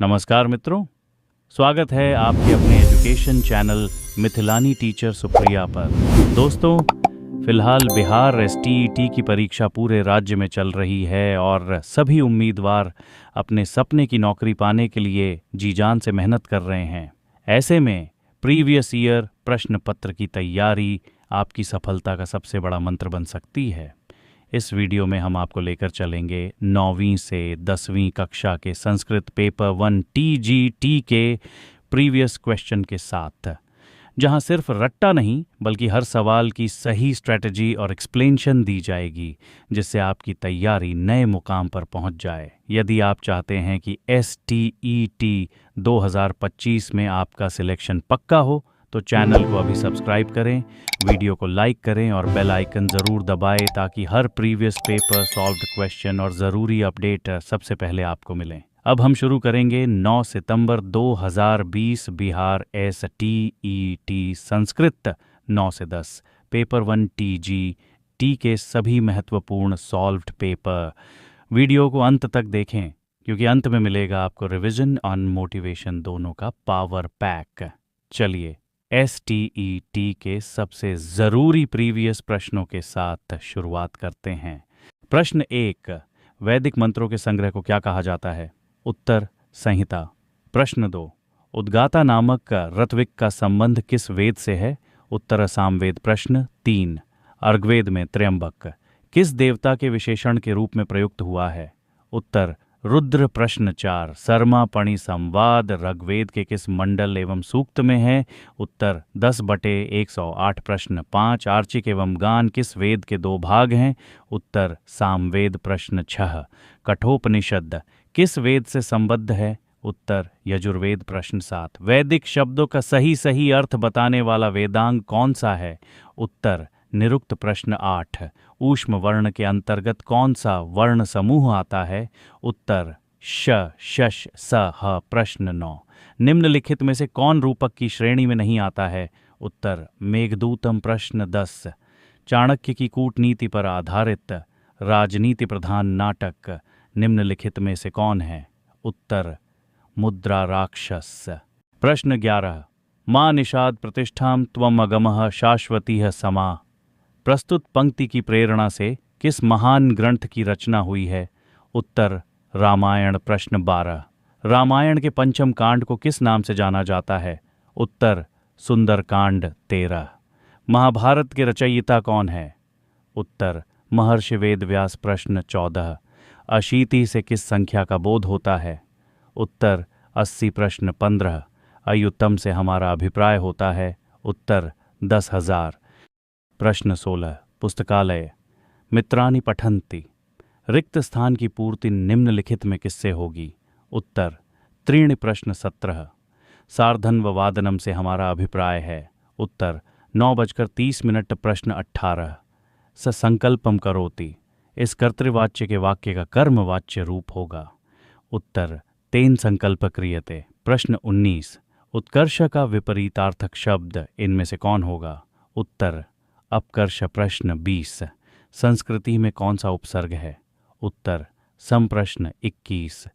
नमस्कार मित्रों, स्वागत है आपके अपने एजुकेशन चैनल मिथिलानी टीचर सुप्रिया पर। दोस्तों, फिलहाल बिहार एसटीईटी की परीक्षा पूरे राज्य में चल रही है और सभी उम्मीदवार अपने सपने की नौकरी पाने के लिए जी जान से मेहनत कर रहे हैं। ऐसे में प्रीवियस ईयर प्रश्न पत्र की तैयारी आपकी सफलता का सबसे बड़ा मंत्र बन सकती है। इस वीडियो में हम आपको लेकर चलेंगे 9वीं से 10वीं कक्षा के संस्कृत पेपर 1 टीजीटी के प्रीवियस क्वेश्चन के साथ, जहां सिर्फ रट्टा नहीं बल्कि हर सवाल की सही स्ट्रेटजी और एक्सप्लेनेशन दी जाएगी, जिससे आपकी तैयारी नए मुकाम पर पहुंच जाए। यदि आप चाहते हैं कि एसटीईटी 2025 में आपका सिलेक्शन पक्का हो तो चैनल को अभी सब्सक्राइब करें, वीडियो को लाइक करें और बेल आइकन ज़रूर दबाएं ताकि हर प्रीवियस पेपर सॉल्व्ड क्वेश्चन और ज़रूरी अपडेट सबसे पहले आपको मिलें। अब हम शुरू करेंगे 9 सितंबर 2020 बिहार एसटीईटी संस्कृत 9 से 10 पेपर 1 टीजीटी के सभी महत्वपूर्ण सॉल्व्ड पेपर। वीडियो को अंत तक देखें क्योंकि अंत में मिलेगा आपको रिवीजन और मोटिवेशन दोनों का पावर पैक। चलिए एसटीईटी के सबसे ज़रूरी प्रीवियस प्रश्नों के साथ शुरुआत करते हैं। प्रश्न 1, वैदिक मंत्रों के संग्रह को क्या कहा जाता है? उत्तर, संहिता। प्रश्न 2, उद्गाता नामक ऋत्विक का संबंध किस वेद से है? उत्तर, सामवेद। प्रश्न 3, अर्ग्वेद में त्र्यंबक किस देवता के विशेषण के रूप में प्रयुक्त हुआ है? उत्तर, रुद्र। प्रश्न 4, सरमा पणि संवाद ऋग्वेद के किस मंडल एवं सूक्त में है? उत्तर, 10/108। प्रश्न 5, आर्चिक एवं गान किस वेद के 2 भाग हैं? उत्तर, सामवेद। प्रश्न 6, कठोपनिषद किस वेद से संबद्ध है? उत्तर, यजुर्वेद। प्रश्न 7, वैदिक शब्दों का सही अर्थ बताने वाला वेदांग कौन सा है? उत्तर, निरुक्त। प्रश्न 8, ऊष्म वर्ण के अंतर्गत कौन सा वर्ण समूह आता है? उत्तर, श, शश, स, ह। प्रश्न 9, निम्नलिखित में से कौन रूपक की श्रेणी में नहीं आता है? उत्तर, मेघदूतम। प्रश्न 10, चाणक्य की कूटनीति पर आधारित राजनीति प्रधान नाटक निम्नलिखित में से कौन है? उत्तर, मुद्रा राक्षस। प्रश्न 11, मां निषाद प्रतिष्ठाम त्वम अगमः शाश्वतीः समा प्रस्तुत पंक्ति की प्रेरणा से किस महान ग्रंथ की रचना हुई है? उत्तर, रामायण। प्रश्न 12, रामायण के पंचम कांड को किस नाम से जाना जाता है? उत्तर, सुंदरकांड 13। महाभारत के रचयिता कौन है? उत्तर, महर्षि वेदव्यास। प्रश्न 14, अशीति से किस संख्या का बोध होता है? उत्तर, 80। प्रश्न 15, अयुत्तम से हमारा अभिप्राय होता है? उत्तर, 10,000। प्रश्न 16, पुस्तकालय मित्राणि पठन्ति रिक्त स्थान की पूर्ति निम्नलिखित में किससे होगी? उत्तर, त्रीणि। प्रश्न 17, सार्धन्ववादनम से हमारा अभिप्राय है? उत्तर, 9:30। प्रश्न 18, ससंकल्पम करोति इस कर्तृवाच्य के वाक्य का कर्मवाच्य रूप होगा? उत्तर, तेन संकल्प क्रियते। प्रश्न 19, उत्कर्ष का विपरीतार्थक शब्द इनमें से कौन होगा? उत्तर, अपकर्ष। प्रश्न 20, संस्कृति में कौन सा उपसर्ग है? उत्तर, सम। प्रश्न 21,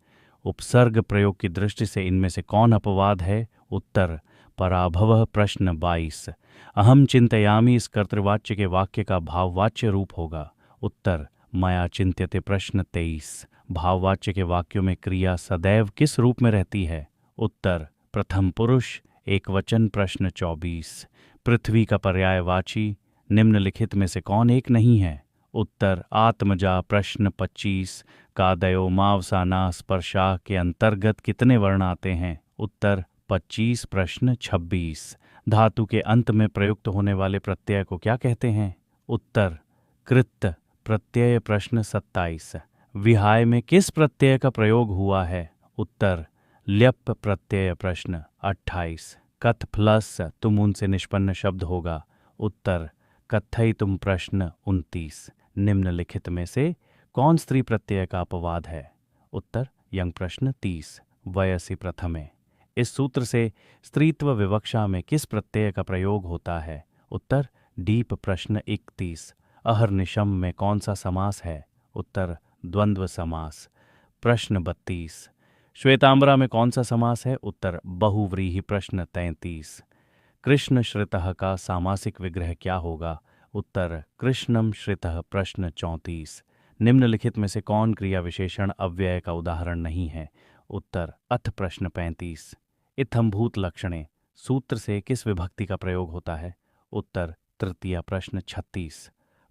उपसर्ग प्रयोग की दृष्टि से इनमें से कौन अपवाद है? उत्तर, पराभवः। प्रश्न 22, अहम चिंतयामि इस कर्तृवाच्य के वाक्य का भाववाच्य रूप होगा? उत्तर, मया चिंत्यते। प्रश्न 23, भाववाच्य के वाक्यों में क्रिया सदैव किस रूप में रहती है? उत्तर, प्रथम पुरुष एकवचन। प्रश्न 24, पृथ्वी का पर्यायवाची निम्नलिखित में से कौन एक नहीं है? उत्तर, आत्मजा। प्रश्न 25, कादयो मावसाना स्पर्शा के अंतर्गत कितने वर्ण आते हैं? उत्तर, 25। प्रश्न 26, धातु के अंत में प्रयुक्त होने वाले प्रत्यय को क्या कहते हैं? उत्तर, कृत प्रत्यय। प्रश्न 27, विहाय में किस प्रत्यय का प्रयोग हुआ है? उत्तर, ल्यप प्रत्यय। प्रश्न 28, कथ प्लस तुम उनसे निष्पन्न शब्द होगा? उत्तर, कथयितुम। प्रश्न 29, निम्नलिखित में से कौन स्त्री प्रत्यय का अपवाद है? उत्तर, यंग। प्रश्न 30, वयसि प्रथमे इस सूत्र से स्त्रीत्व विवक्षा में किस प्रत्यय का प्रयोग होता है? उत्तर, डीप। प्रश्न 31, अहर्निशम में कौन सा समास है? उत्तर, द्वंद्व समास। प्रश्न 32, श्वेतांबरा में कौन सा समास है? उत्तर बहुव्रीहि। प्रश्न 33। कृष्ण श्रितः का सामासिक विग्रह क्या होगा? उत्तर कृष्णम श्रितः। प्रश्न 34। निम्नलिखित में से कौन क्रिया विशेषण अव्यय का उदाहरण नहीं है? उत्तर अथ। प्रश्न 35। इत्थंभूत लक्षणे सूत्र से किस विभक्ति का प्रयोग होता है? उत्तर तृतीया। प्रश्न 36।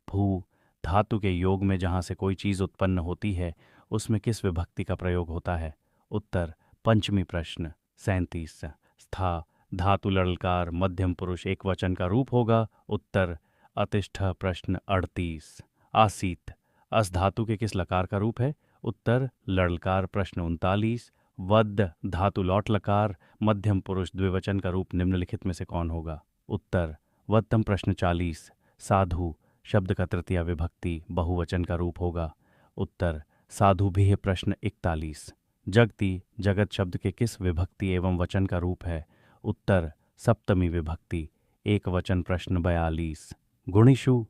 भू धातु के योग में जहां से कोई चीज उत्पन्न होती है उसमें किस विभक्ति का प्रयोग होता है? उत्तर पंचमी। प्रश्न 37। स्था धातु ललकार मध्यम पुरुष एक वचन का रूप होगा। उत्तर अतिष्ठ। प्रश्न 38। आसीत अस धातु के किस लकार का रूप है? उत्तर लड़लकार। प्रश्न 39। वद धातु लौट लकार मध्यम पुरुष द्विवचन का रूप निम्नलिखित में से कौन होगा? उत्तर वत्तम। प्रश्न 40। साधु शब्द का तृतीया विभक्ति बहुवचन का रूप होगा। उत्तर साधु भी। प्रश्न 41। जगति जगत शब्द के किस विभक्ति एवं वचन का रूप है? उत्तर सप्तमी विभक्ति एक वचन। प्रश्न 42। गुणिषु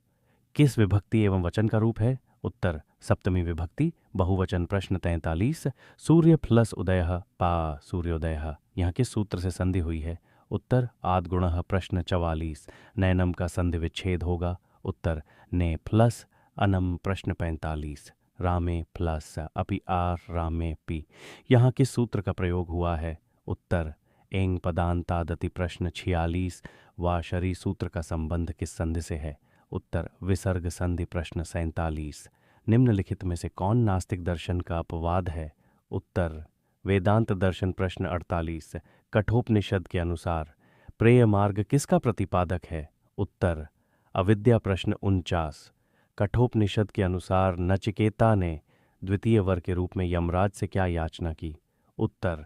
किस विभक्ति एवं वचन का रूप है? उत्तर सप्तमी विभक्ति बहुवचन। प्रश्न 43। सूर्य प्लस उदयः पा सूर्योदयः यहाँ किस सूत्र से संधि हुई है? उत्तर आद्गुणः। प्रश्न 44। नैनम का संधि विच्छेद होगा। उत्तर ने प्लस अनम। प्रश्न 45। रामे प्लस अपि आर रामे पी यहाँ किस सूत्र का प्रयोग हुआ है? उत्तर एंग पदांतादति। प्रश्न 46। वाशरी सूत्र का संबंध किस संधि से है? उत्तर विसर्ग संधि। प्रश्न 47। निम्नलिखित में से कौन नास्तिक दर्शन का अपवाद है? उत्तर वेदांत दर्शन। प्रश्न 48। कठोपनिषद के अनुसार प्रेय मार्ग किसका प्रतिपादक है? उत्तर अविद्या। प्रश्न 49। कठोपनिषद के अनुसार नचिकेता ने द्वितीय वर के रूप में यमराज से क्या याचना की? उत्तर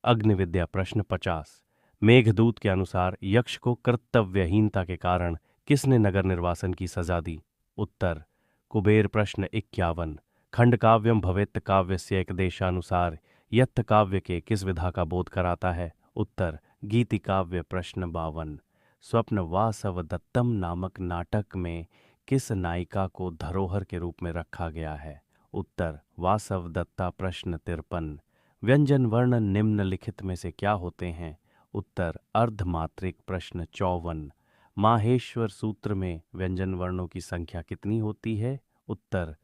अग्निविद्या। प्रश्न 50। मेघदूत के अनुसार यक्ष को कर्तव्यहीनता के कारण किसने नगर निर्वासन की सजा दी? उत्तर कुबेर। प्रश्न 51। खंडकाव्यम भवेत् काव्यस्य एकदेशानुसार यत्त काव्य के किस विधा का बोध कराता है? उत्तर गीति काव्य। प्रश्न 52। स्वप्न वासव दत्तम नामक नाटक में किस नायिका को धरोहर के रूप में रखा गया है? उत्तर वासव दत्ता। प्रश्न 53। व्यंजन वर्ण निम्नलिखित में से क्या होते हैं? उत्तर अर्धमात्रिक। प्रश्न 54। माहेश्वर सूत्र में व्यंजन वर्णों की संख्या कितनी होती है? उत्तर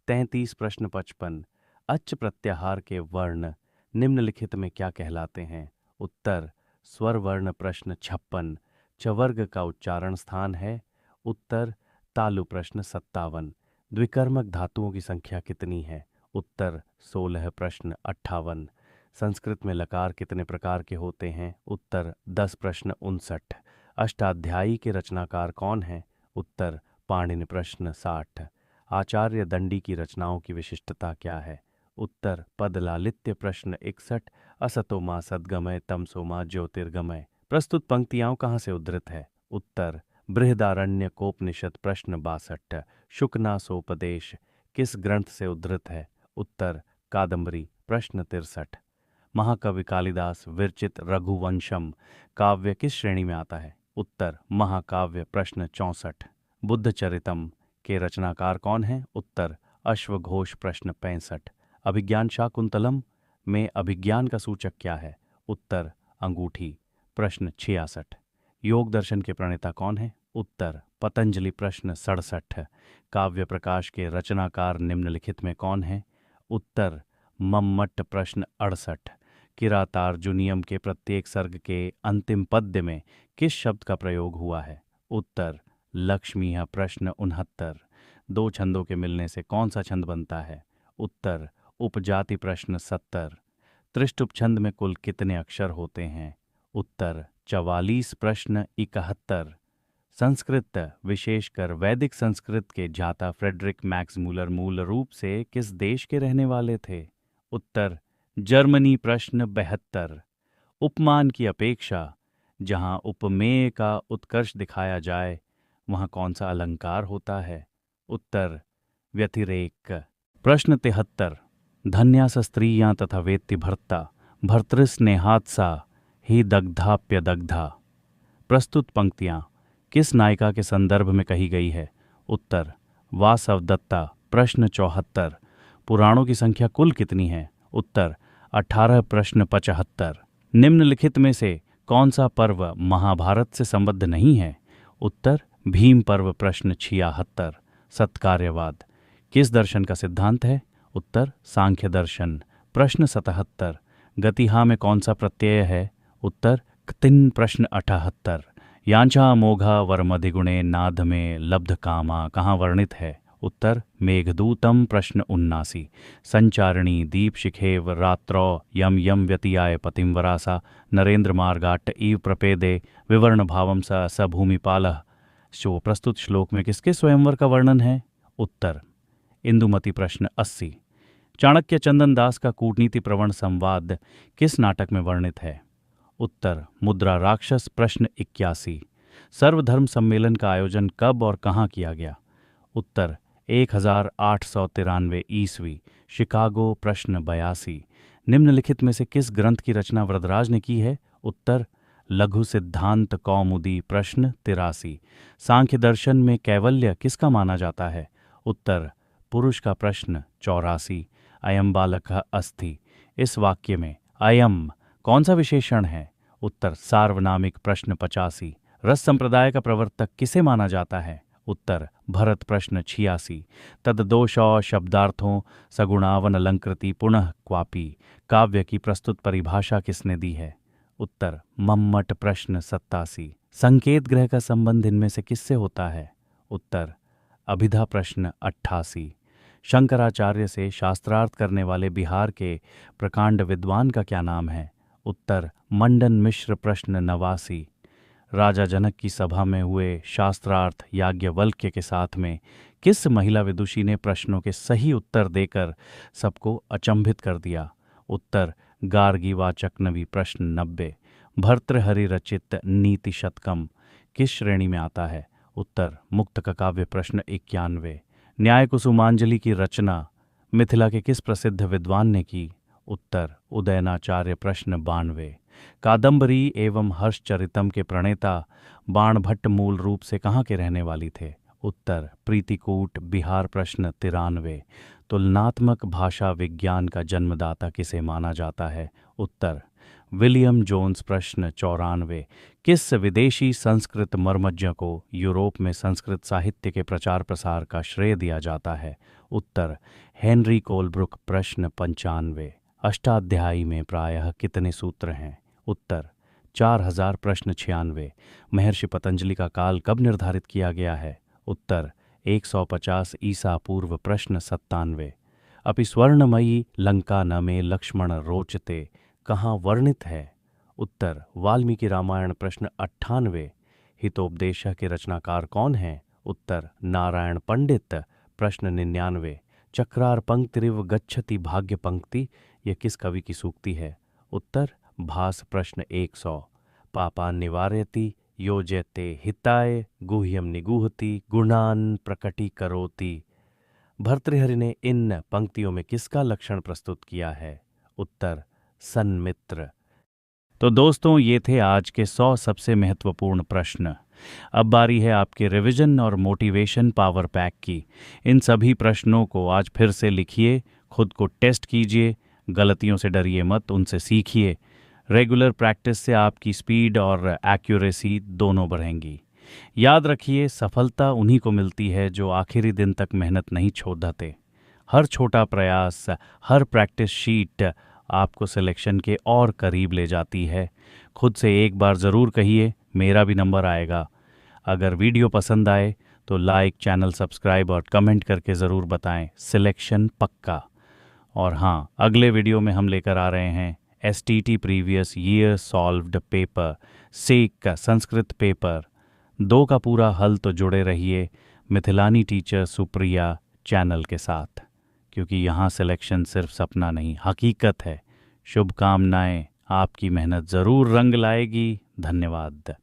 33। प्रश्न 55। अच् प्रत्याहार के वर्ण निम्नलिखित में क्या कहलाते हैं? उत्तर स्वर वर्ण। प्रश्न 56। चवर्ग का उच्चारण स्थान है? उत्तर तालु। प्रश्न 57। द्विकर्मक धातुओं की संख्या कितनी है? उत्तर 16। प्रश्न 58। संस्कृत में लकार कितने प्रकार के होते हैं? उत्तर 10। प्रश्न 59। अष्टाध्यायी के रचनाकार कौन हैं? उत्तर पाणिनि। प्रश्न 60। आचार्य दंडी की रचनाओं की विशिष्टता क्या है? उत्तर पदलालित्य। प्रश्न 61। असतो मा सद्गमय तमसो मा ज्योतिर्गमय प्रस्तुत पंक्तियां कहाँ से उद्धृत है? उत्तर बृहदारण्यकोपनिषद। प्रश्न 62। शुकनासोपदेश किस ग्रंथ से उद्धृत है? उत्तर कादम्बरी। प्रश्न 63। महाकवि कालिदास विरचित रघुवंशम काव्य किस श्रेणी में आता है? उत्तर महाकाव्य। प्रश्न 64। बुद्धचरितम के रचनाकार कौन हैं? उत्तर अश्वघोष। प्रश्न 65। अभिज्ञान शाकुंतलम में अभिज्ञान का सूचक क्या है? उत्तर अंगूठी। प्रश्न 66। योग दर्शन के प्रणेता कौन है? उत्तर पतंजलि। प्रश्न 67। काव्य प्रकाश के रचनाकार निम्नलिखित में कौन है? उत्तर मम्मट। प्रश्न 68। किरातार्जुनियम के प्रत्येक सर्ग के अंतिम पद्य में किस शब्द का प्रयोग हुआ है? उत्तर लक्ष्मी। प्रश्न 69। दो छंदों के मिलने से कौन सा छंद बनता है? उत्तर उपजाति। प्रश्न 70। त्रिष्टुप छंद में कुल कितने अक्षर होते हैं? उत्तर 44। प्रश्न 71। संस्कृत विशेषकर वैदिक संस्कृत के जाता फ्रेडरिक मैक्स मूलर मूल रूप से किस देश के रहने वाले थे? उत्तर जर्मनी। प्रश्न 72। उपमान की अपेक्षा जहां उपमेय का उत्कर्ष दिखाया जाए वहां कौन सा अलंकार होता है? उत्तर व्यतिरेक। प्रश्न 73। धन्यास स्त्रियां तथा वेत्ति भर्ता भर्तृस्नेहात्सा ही दग्धाप्यदग्धा प्रस्तुत पंक्तियां किस नायिका के संदर्भ में कही गई है? उत्तर वासव दत्ता। प्रश्न 74। पुराणों की संख्या कुल कितनी है? उत्तर 18 प्रश्न 75। निम्नलिखित में से कौन सा पर्व महाभारत से संबद्ध नहीं है? उत्तर भीम पर्व। प्रश्न 76। सत्कार्यवाद किस दर्शन का सिद्धांत है? उत्तर सांख्य दर्शन। प्रश्न 77। गतिहा में कौन सा प्रत्यय है? उत्तर क्तिन। प्रश्न 78। यांचा मोघा वर्मधिगुणे नाद में लब्ध कामा कहाँ वर्णित है? उत्तर मेघदूतम। प्रश्न 79। संचारिणी दीप शिखेव रात्रौ यम यम व्यतियाय पतिंवरासा नरेंद्र मार्गाट इव प्रपेदे विवर्ण भावम स भूमिपालः। शो प्रस्तुत श्लोक में किसके स्वयंवर का वर्णन है? उत्तर इंदुमती। प्रश्न 80। चाणक्य चंदन दास का कूटनीति प्रवण संवाद किस नाटक में वर्णित है? उत्तर मुद्रा राक्षस। प्रश्न 81। सर्वधर्म सम्मेलन का आयोजन कब और कहाँ किया गया? उत्तर 1893 ईस्वी, शिकागो। प्रश्न 82। निम्नलिखित में से किस ग्रंथ की रचना वरदराज ने की है? उत्तर लघु सिद्धांत कौमुदी। प्रश्न 83। सांख्य दर्शन में कैवल्य किसका माना जाता है? उत्तर पुरुष का। प्रश्न 84। अयम बालकः अस्ति इस वाक्य में अयम कौन सा विशेषण है? उत्तर सार्वनामिक। प्रश्न 85। रस संप्रदाय का प्रवर्तक किसे माना जाता है? उत्तर भरत। प्रश्न 86। तद्दोषौ शब्दार्थों सगुणावन अलंकृति पुनः क्वापि काव्य की प्रस्तुत परिभाषा किसने दी है? उत्तर मम्मट। प्रश्न 87। संकेत ग्रह का संबंध इनमें से किससे होता है? उत्तर अभिधा। प्रश्न 88। शंकराचार्य से शास्त्रार्थ करने वाले बिहार के प्रकांड विद्वान का क्या नाम है? उत्तर मंडन मिश्र। प्रश्न 89। राजा जनक की सभा में हुए शास्त्रार्थ याज्ञवल्क्य के साथ में किस महिला विदुषी ने प्रश्नों के सही उत्तर देकर सबको अचंभित कर दिया? उत्तर गार्गी व चक्नवी। प्रश्न 90। भर्तृहरि रचित नीति शतकम किस श्रेणी में आता है? उत्तर मुक्तक काव्य। प्रश्न 91। न्याय कुसुमांजलि की रचना मिथिला के किस प्रसिद्ध विद्वान ने की? उत्तर उदयनाचार्य। प्रश्न 92। कादंबरी एवं हर्षचरितम के प्रणेता बाणभट्ट मूल रूप से कहाँ के रहने वाली थे? उत्तर प्रीतिकूट, बिहार। प्रश्न 93। तुलनात्मक भाषा विज्ञान का जन्मदाता किसे माना जाता है? उत्तर विलियम जोन्स। प्रश्न 94। किस विदेशी संस्कृत मर्मज्ञ को यूरोप में संस्कृत साहित्य के प्रचार प्रसार का श्रेय दिया जाता है? उत्तर हेनरी कोलब्रुक। प्रश्न 95। अष्टाध्यायी में प्रायः कितने सूत्र हैं? उत्तर 4000। प्रश्न 96। महर्षि पतंजलि का काल कब निर्धारित किया गया है? उत्तर 150 ईसा पूर्व। प्रश्न 97। अपि स्वर्णमयी लंका न में लक्ष्मण रोचते कहाँ वर्णित है? उत्तर वाल्मीकि रामायण। प्रश्न 98। हितोपदेश के रचनाकार कौन हैं? उत्तर नारायण पंडित। प्रश्न 99। चक्रार पंक्तिरिव गच्छति भाग्य पंक्ति यह किस कवि की सूक्ति है? उत्तर भास। प्रश्न 100। पापा निवारयति योजयते हिताय गुह्यम निगूहति गुणान प्रकटीकरोति। भर्तृहरि ने इन पंक्तियों में किसका लक्षण प्रस्तुत किया है? उत्तर सन्मित्र। तो दोस्तों, ये थे आज के 100 सबसे महत्वपूर्ण प्रश्न। अब बारी है आपके रिवीजन और मोटिवेशन पावर पैक की। इन सभी प्रश्नों को आज फिर से लिखिए, खुद को टेस्ट कीजिए, गलतियों से डरिए मत, उनसे सीखिए। रेगुलर प्रैक्टिस से आपकी स्पीड और एक्यूरेसी दोनों बढ़ेंगी। याद रखिए, सफलता उन्हीं को मिलती है जो आखिरी दिन तक मेहनत नहीं छोड़ते। हर छोटा प्रयास, हर प्रैक्टिस शीट आपको सिलेक्शन के और करीब ले जाती है। खुद से एक बार ज़रूर कहिए, मेरा भी नंबर आएगा। अगर वीडियो पसंद आए तो लाइक, चैनल सब्सक्राइब और कमेंट करके ज़रूर बताएं, सिलेक्शन पक्का। और हाँ, अगले वीडियो में हम लेकर आ रहे हैं STT previous year solved paper, सेक का संस्कृत पेपर 2 का पूरा हल। तो जुड़े रहिए मिथिलानी टीचर सुप्रिया चैनल के साथ, क्योंकि यहाँ सिलेक्शन सिर्फ सपना नहीं, हकीकत है। शुभकामनाएं, आपकी मेहनत ज़रूर रंग लाएगी। धन्यवाद।